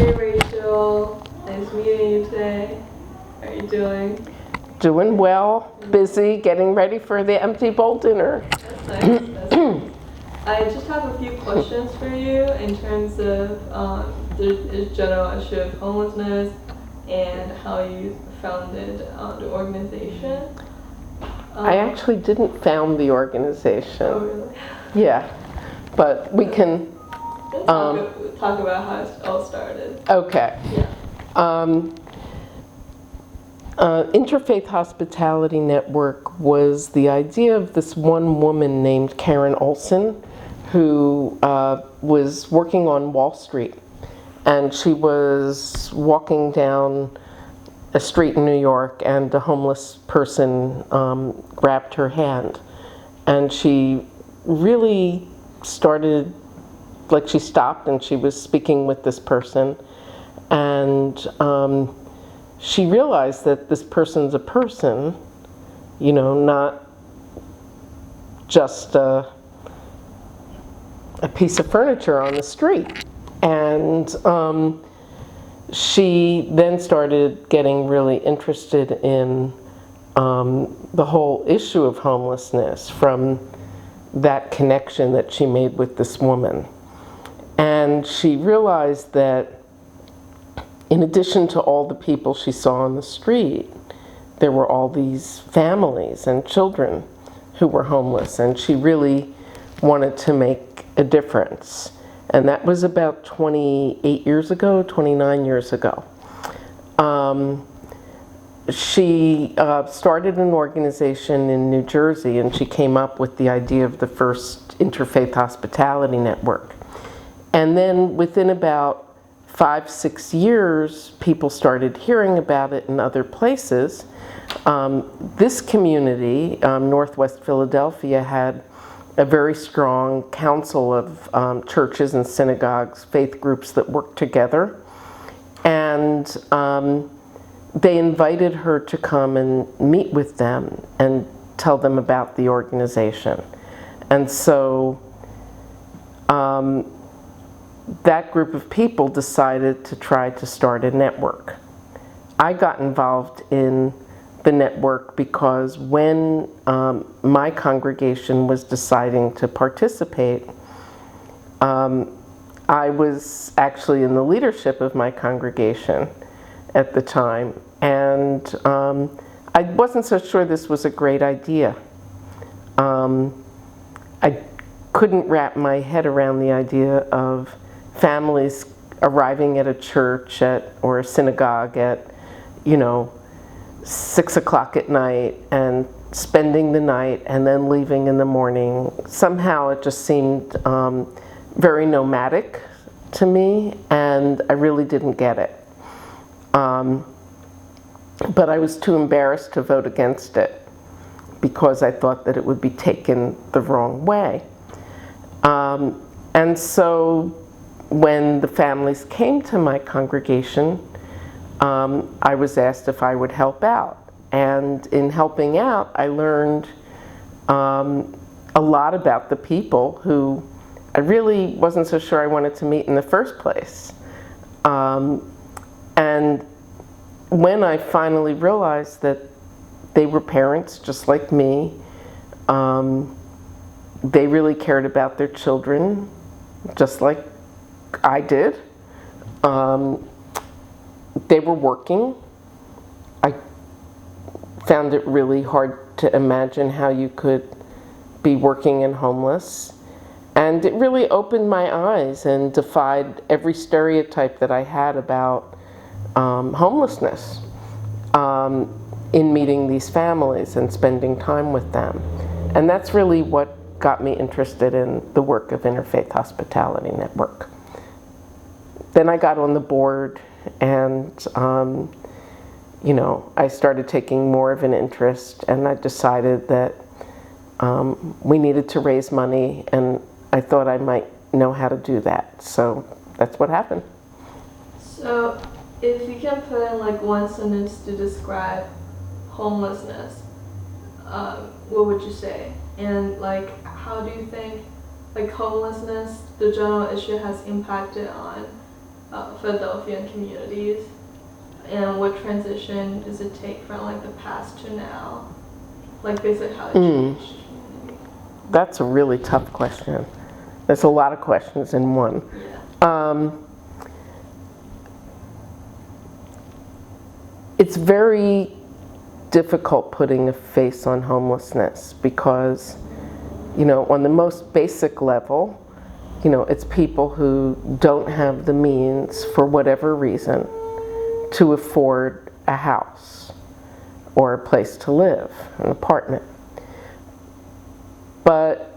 Hey Rachel, nice meeting you today. How are you doing? Doing well, busy, getting ready for the empty bowl dinner. That's nice. That's nice. I just have a few questions for you in terms of the general issue of homelessness and how you founded the organization. I actually didn't found the organization. Oh, really? Yeah, but we can. Talk about how it all started. Okay. Yeah. Interfaith Hospitality Network was the idea of this one woman named Karen Olson, who was working on Wall Street, and she was walking down a street in New York, and a homeless person grabbed her hand, and she really started, like, she stopped and she was speaking with this person, and she realized that this person's a person, you know, not just a piece of furniture on the street. And she then started getting really interested in the whole issue of homelessness from that connection that she made with this woman. And she realized that in addition to all the people she saw on the street, there were all these families and children who were homeless, and she really wanted to make a difference. And that was about 28 years ago, 29 years ago. She started an organization in New Jersey, and she came up with the idea of the first Interfaith Hospitality Network. And then within about 5-6 years, people started hearing about it in other places. This community, Northwest Philadelphia, had a very strong council of churches and synagogues, faith groups that worked together. And they invited her to come and meet with them and tell them about the organization. And so that group of people decided to try to start a network. I got involved in the network because when my congregation was deciding to participate, I was actually in the leadership of my congregation at the time, and I wasn't so sure this was a great idea. I couldn't wrap my head around the idea of families arriving at a church or a synagogue at, 6 o'clock at night and spending the night and then leaving in the morning. Somehow it just seemed very nomadic to me, and I really didn't get it. But I was too embarrassed to vote against it because I thought that it would be taken the wrong way. And so when the families came to my congregation, I was asked if I would help out. And in helping out, I learned a lot about the people who I really wasn't so sure I wanted to meet in the first place. And when I finally realized that they were parents just like me, they really cared about their children just like I did. They were working. I found it really hard to imagine how you could be working and homeless. And it really opened my eyes and defied every stereotype that I had about homelessness in meeting these families and spending time with them. And that's really what got me interested in the work of Interfaith Hospitality Network. Then I got on the board, and I started taking more of an interest, and I decided that we needed to raise money, and I thought I might know how to do that. So that's what happened. So if you can put in like one sentence to describe homelessness, what would you say? And like, how do you think like homelessness, the general issue, has impacted on Philadelphian communities? And what transition does it take from like the past to now? Like basically how it changed. That's a really tough question. There's a lot of questions in one. Yeah. It's very difficult putting a face on homelessness because, you know, on the most basic level, you know, it's people who don't have the means for whatever reason to afford a house or a place to live, an apartment. But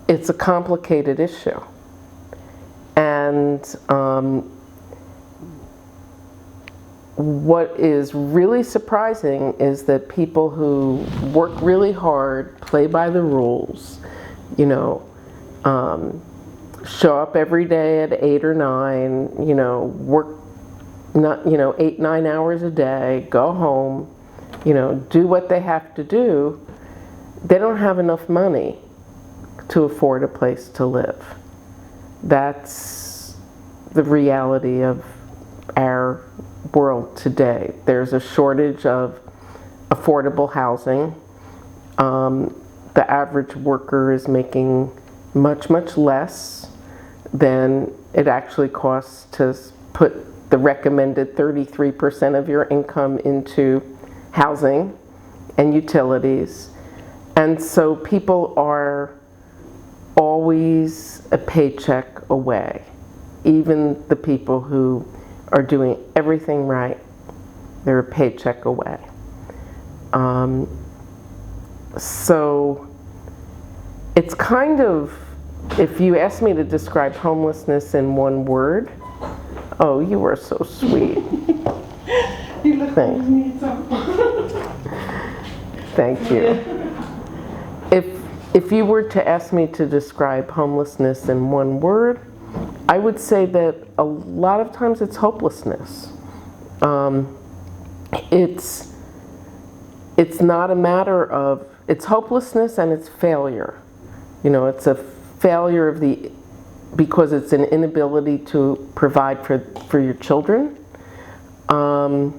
it's a complicated issue. And what is really surprising is that people who work really hard, play by the rules, you know, show up every day at 8 or 9, you know, work not, you know, 8, 9 hours a day, go home, you know, do what they have to do, they don't have enough money to afford a place to live. That's the reality of our world today. There's a shortage of affordable housing. The average worker is making much, much less than it actually costs to put the recommended 33% of your income into housing and utilities. And so people are always a paycheck away. Even the people who are doing everything right, they're a paycheck away. So it's kind of, if you ask me to describe homelessness in one word, oh, you are so sweet. You look like you need some. Thank you. If you were to ask me to describe homelessness in one word, I would say that a lot of times it's hopelessness. It's not a matter of, it's hopelessness and it's failure. You know, it's a failure of because it's an inability to provide for your children. And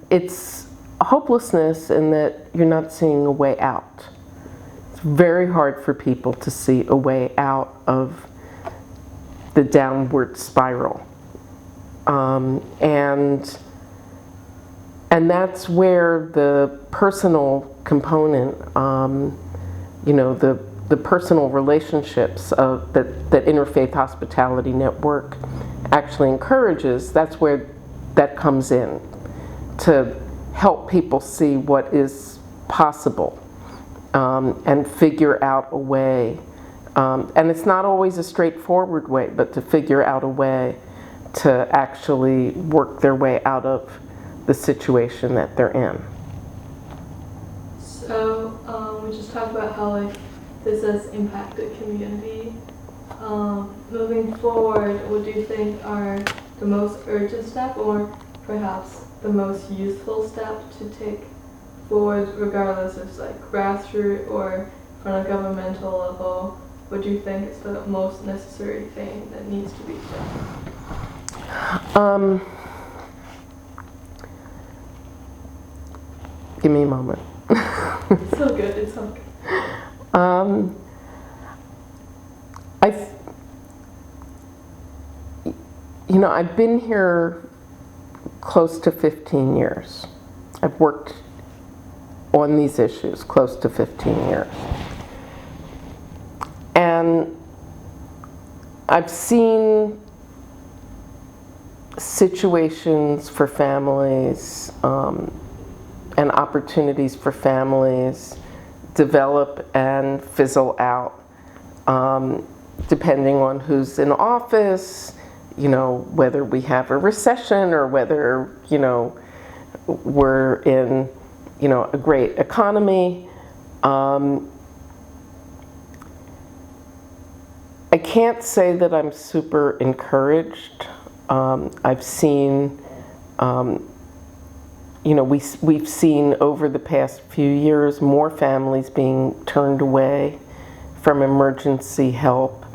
it's hopelessness in that you're not seeing a way out. It's very hard for people to see a way out of the downward spiral. And that's where the personal component, you know, the personal relationships that Interfaith Hospitality Network actually encourages, that's where that comes in, to help people see what is possible and figure out a way. And it's not always a straightforward way, but to figure out a way to actually work their way out of the situation that they're in. So we just talked about how like this has impacted community. Moving forward, what do you think are the most urgent step, or perhaps the most useful step to take forward, regardless if it's like grassroots or from a governmental level? What do you think is the most necessary thing that needs to be done? Give me a moment. It's so good, it's so good. You know, I've been here close to 15 years. I've worked on these issues close to 15 years. And I've seen situations for families and opportunities for families develop and fizzle out, depending on who's in office, you know, whether we have a recession or whether, you know, we're in, you know, a great economy. I can't say that I'm super encouraged. I've seen, you know, we've seen over the past few years more families being turned away from emergency help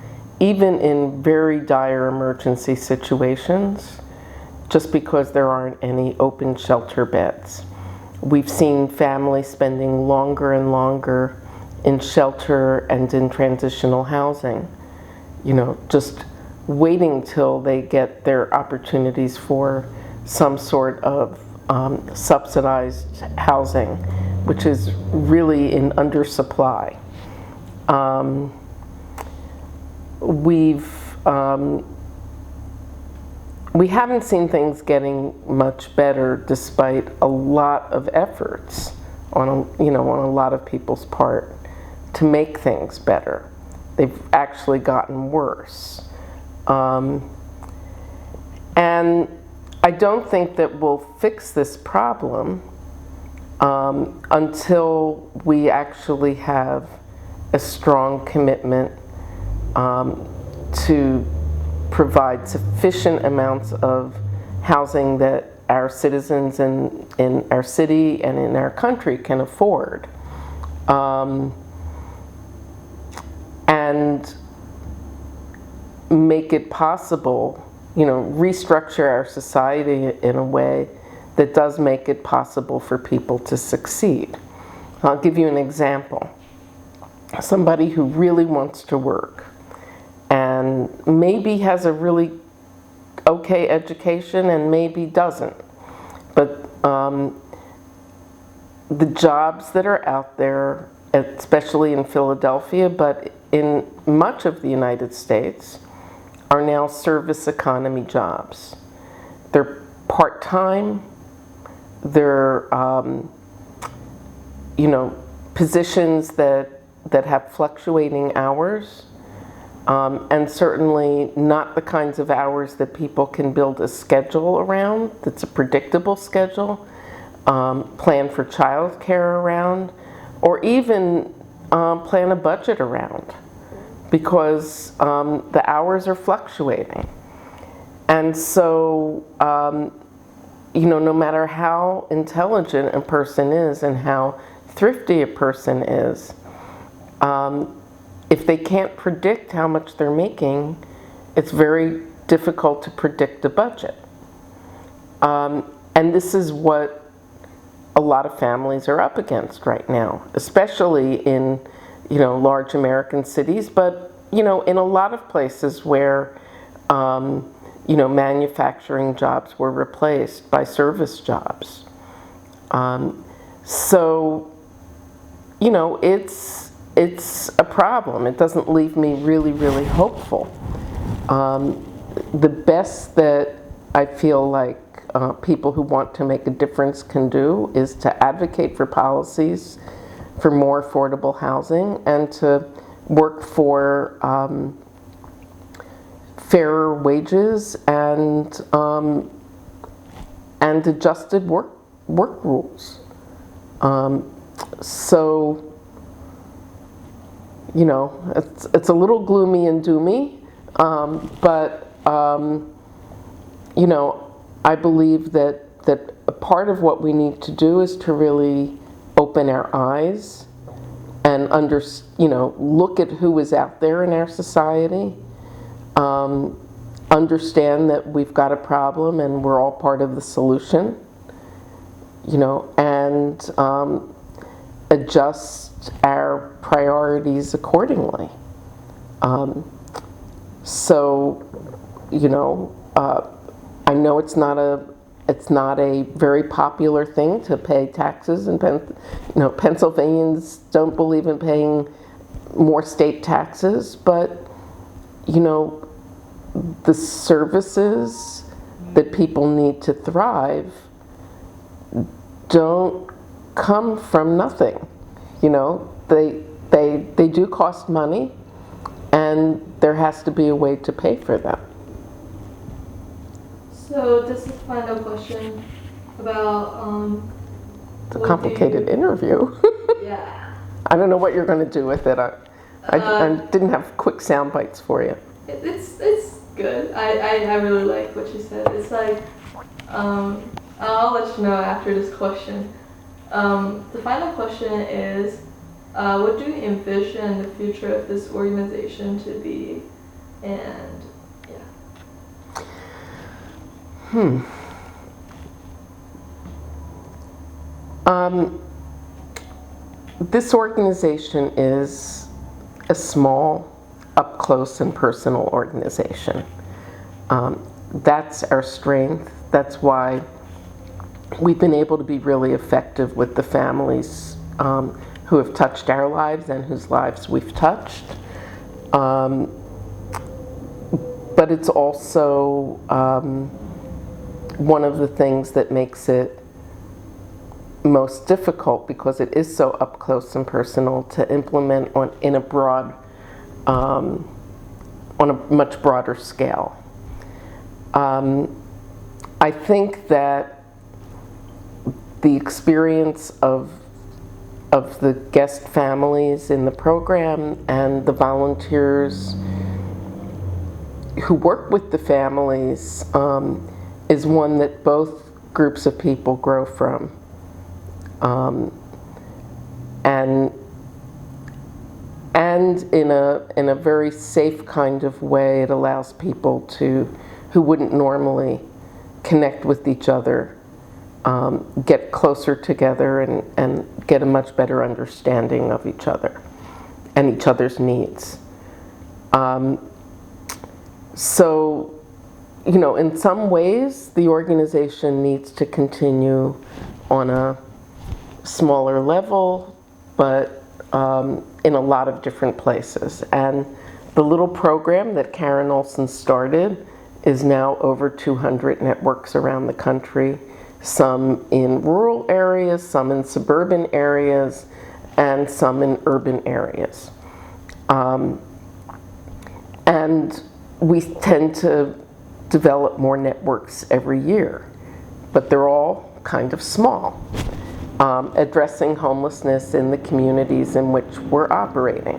even in very dire emergency situations, just because there aren't any open shelter beds. We've seen families spending longer and longer in shelter and in transitional housing, just waiting till they get their opportunities for some sort of subsidized housing, which is really in undersupply. We haven't seen things getting much better despite a lot of efforts on a lot of people's part to make things better. They've actually gotten worse. And I don't think that we'll fix this problem until we actually have a strong commitment to provide sufficient amounts of housing that our citizens in our city and in our country can afford. And make it possible, restructure our society in a way that does make it possible for people to succeed. I'll give you an example. Somebody who really wants to work and maybe has a really okay education and maybe doesn't. But the jobs that are out there, especially in Philadelphia, but in much of the United States, are now service economy jobs. They're part-time, they're positions that have fluctuating hours, and certainly not the kinds of hours that people can build a schedule around, that's a predictable schedule, plan for childcare around, or even plan a budget around, because the hours are fluctuating. And so, no matter how intelligent a person is and how thrifty a person is, if they can't predict how much they're making, it's very difficult to predict a budget. And this is what a lot of families are up against right now, especially in, large American cities, but, in a lot of places where, manufacturing jobs were replaced by service jobs. So, it's a problem. It doesn't leave me really, really hopeful. The best that I feel like people who want to make a difference can do is to advocate for policies for more affordable housing and to work for fairer wages and adjusted work rules. So, it's a little gloomy and doomy, but I believe that a part of what we need to do is to really open our eyes and look at who is out there in our society, understand that we've got a problem and we're all part of the solution, and adjust our priorities accordingly. I know it's not a very popular thing to pay taxes, and Pennsylvanians don't believe in paying more state taxes, but the services that people need to thrive don't come from nothing. They do cost money, and there has to be a way to pay for them. So this is the final question about It's a complicated interview. Yeah. I don't know what you're going to do with it. I didn't have quick sound bites for you. It's good. I really like what you said. It's like I'll let you know after this question. The final question is, what do you envision the future of this organization to be? And yeah. This organization is a small, up close and personal organization. That's our strength. That's why we've been able to be really effective with the families who have touched our lives and whose lives we've touched. But it's also one of the things that makes it most difficult, because it is so up close and personal, to implement on a much broader scale. I think that the experience of the guest families in the program and the volunteers who work with the families is one that both groups of people grow from. And in a very safe kind of way, it allows people who wouldn't normally connect with each other, get closer together and get a much better understanding of each other and each other's needs. So, you know, in some ways, the organization needs to continue on a smaller level, but in a lot of different places. And the little program that Karen Olson started is now over 200 networks around the country, some in rural areas, some in suburban areas, and some in urban areas. And we tend to develop more networks every year, but they're all kind of small, addressing homelessness in the communities in which we're operating.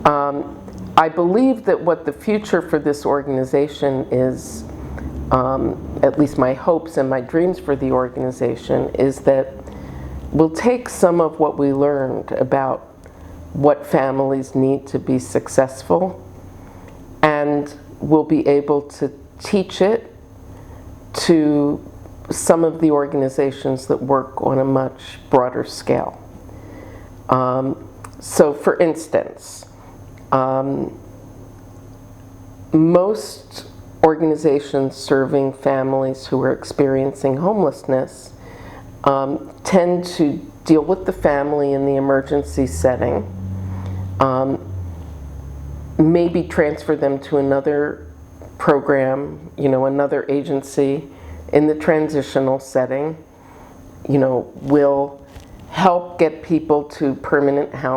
I believe that what the future for this organization is, at least my hopes and my dreams for the organization, is that we'll take some of what we learned about what families need to be successful, and we'll be able to teach it to some of the organizations that work on a much broader scale. So for instance, most organizations serving families who are experiencing homelessness tend to deal with the family in the emergency setting, maybe transfer them to another program, you know, another agency in the transitional setting, you know, will help get people to permanent housing